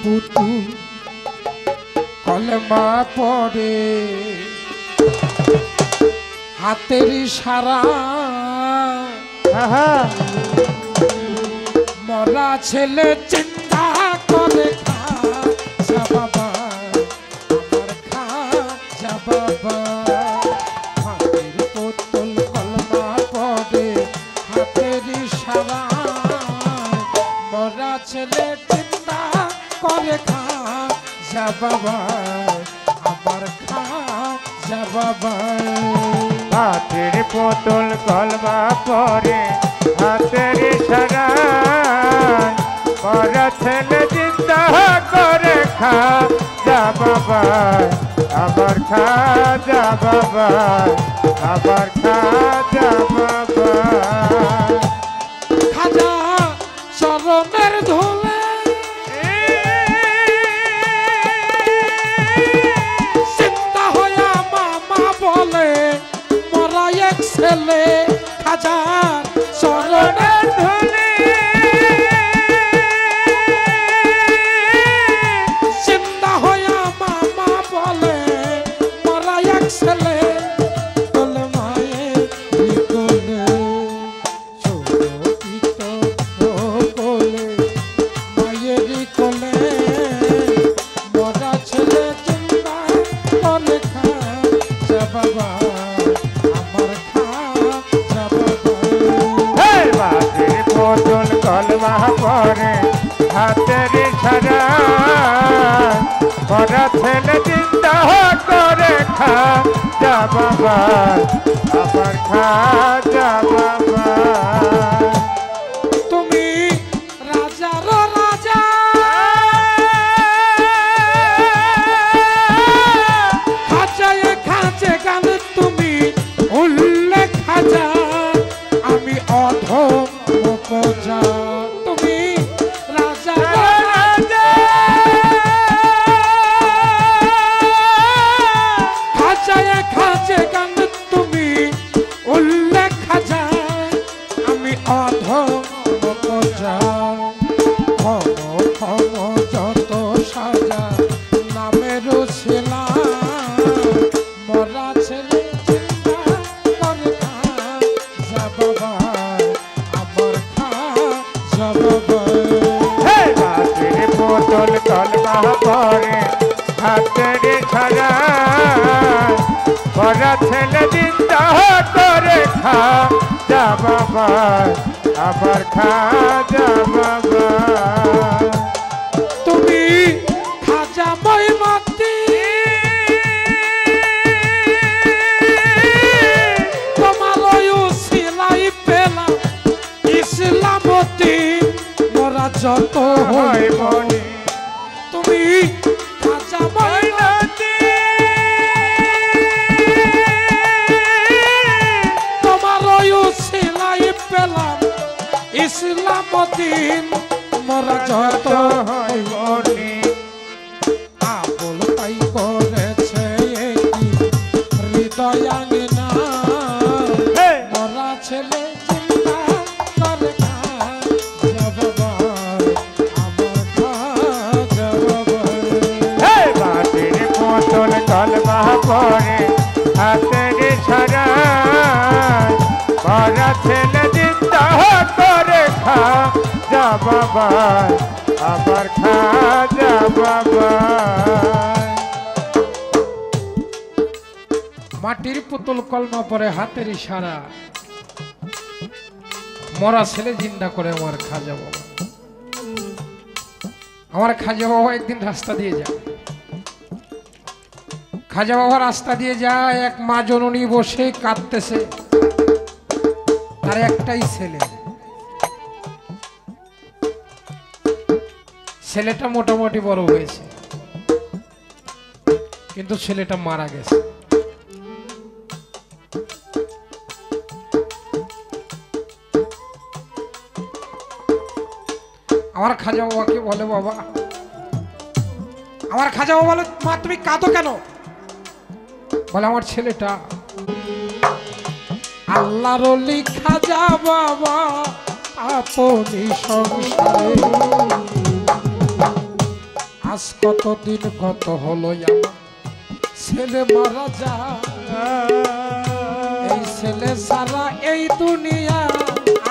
পুতুল কলমা পড়ে হাতের ইশারা মরা ছেলে চিন্তা করে খাজা বাবা আমার খাজা বাবা হাতের পুতুল কলমা পড়ে হাতের ইশারা মরা ছেলে চিন্তা করে খাজা বাবা আমার খাজা বাবা হাতের পুতুল কলমা পড়ে হাতের ইশারা মরা ছেলে চিন্তা করে খাজা বাবা আমার খাজা বাবা আমার খাজা বাবা খাজা চরণের ধুলে চিন্তা হইয়া মামা বলে মরা এক ছেলে খাজা চরণের ধুলে চিন্তা হইয়া মামা বলে মরা এক ছেলে বলে মায়ের কোলে ছোট কোলে মায়ের কোলে মরা ছেলে চিন্তা করে খাজা বাবা আমার খাজা বাবা হাতের পুতুল কলমা পড়ে হাতের ইশারা মরা ছেলে চিন্তা করে খাজা বাবা আমার খাজা বাবা তুমি রাজার রাজা খাজায় খাজে গান তুমি উল্লেখ খাজা আমি অধম উপজা তুমি রাজার রাজা খাজায় খাজে গান তুমি উল্লেখ খাজা আমি অধম উপজা ক্ষম ক্ষম যত সাজা নামের ছিলা মরা ছেলে চিন্তা করে খাজা বাবা আমার খাজা বাবা হাতের পুতুল কলমা পড়ে হাতের ইশারা মরা ছেলে চিন্তা করে খাজা বাবা আমার খাজা বাবা তুমি খাজা মহিমাতি তোমার সিলাই পেলাম ইসলামতি মোরা যত হয় মনি তুমি খাজা মহিমাতি তোমার সিলাই পেলাম ইসলামতি মোরা যত হয় মনি আবুল তাই করেছে কি হৃদয়াঙ্গনা মরা ছেলে চিন্তা করে খাজা বাবা আমার খাজা বাবা হাতের পুতুল কলমা পড়ে হাতের ইশারা মরা ছেলে চিন্তা করে খাজা বাবা আমার খাজা বাবা মাটির পুতুল কলমা পরে হাতের ইশারা মরা ছেলে জিন্দা করে আমার খাজা বাবা আমার খাজা বাবা একদিন রাস্তা দিয়ে যায় খাজা বাবা রাস্তা দিয়ে যায় এক মা জননী বসে কাঁদতেছে তার একটাই ছেলে ছেলেটা মোটামুটি বড় হয়েছে কিন্তু ছেলেটা মারা গেছে আমার খাজা বাবাকে বলে বাবা আমার খাজা বাবা বলে মা তুমি কাঁদো কেন বলে আমার ছেলেটা আল্লাহর ওলি খাজা বাবা আপনি সংসারে আজ কতদিন কত হলো আমার ছেলে মারা যায়, এই ছেলে সারা এই দুনিয়া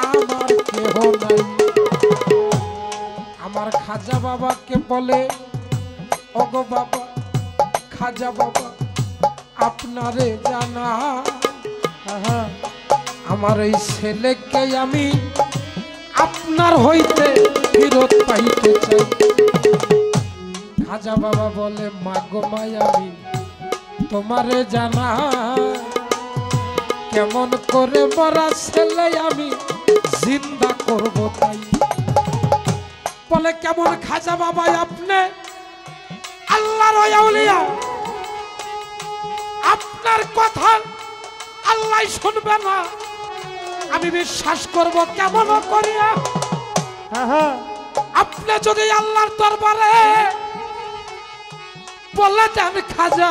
আমার কেহ নাই। আমার খাজা বাবাকে বলে, ওগো বাবা খাজা বাবা আপনারে জানা, আমার এই ছেলেকে আমি আপনার হইতে ফিরত পাইতে চাই। খাজা বাবা বলে, মাগো মাই আমি তোমারে জানা, কেমন করে মরা ছেলে আমি জিন্দা করব তাই। বলে কেমন খাজা বাবা আপনি আল্লাহর আউলিয়া, আপনার কথা আল্লাহ শুনবে না, আমি বিশ্বাস করব কেমন করিয়া? আপনি যদি আল্লাহর দরবারে বলে যান খাজা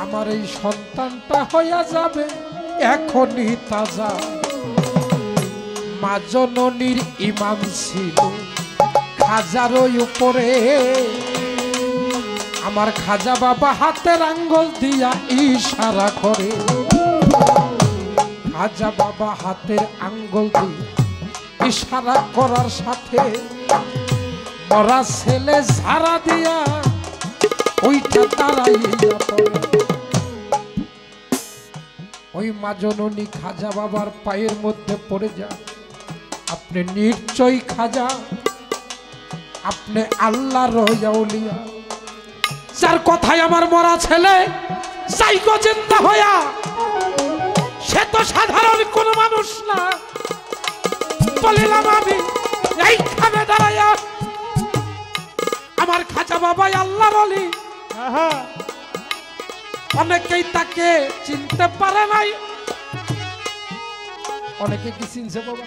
আমার এই সন্তানটা হইয়া যাবে এখনই তাজা। মা জননীর ইমাম ছিল খাজার উপরে, আমার খাজা বাবা হাতের আঙ্গুল দিয়া ইশারা করে, খাজা বাবা হাতের আঙ্গুল দিয়ে ইশারা করার সাথে মরা ছেলে ঝাড়া দিয়া ওইটা দাঁড়াইয়া পড়ে। ওই মা জননী খাজা বাবার পায়ের মধ্যে পড়ে যায়, আপনি নিশ্চয়ই খাজা, আপনি আল্লাহর আউলিয়া, যার কথায় আমার মরা ছেলে যাইগো জিন্দা হইয়া, সে তো সাধারণ কোন মানুষ না। বলিলাম আমি এইখানে দাঁড়াইয়া আমার খাজা বাবা আল্লাহর ওলি, অনেকেই তাকে চিনতে পারে নাই। অনেকে কি চিনছে বাবা?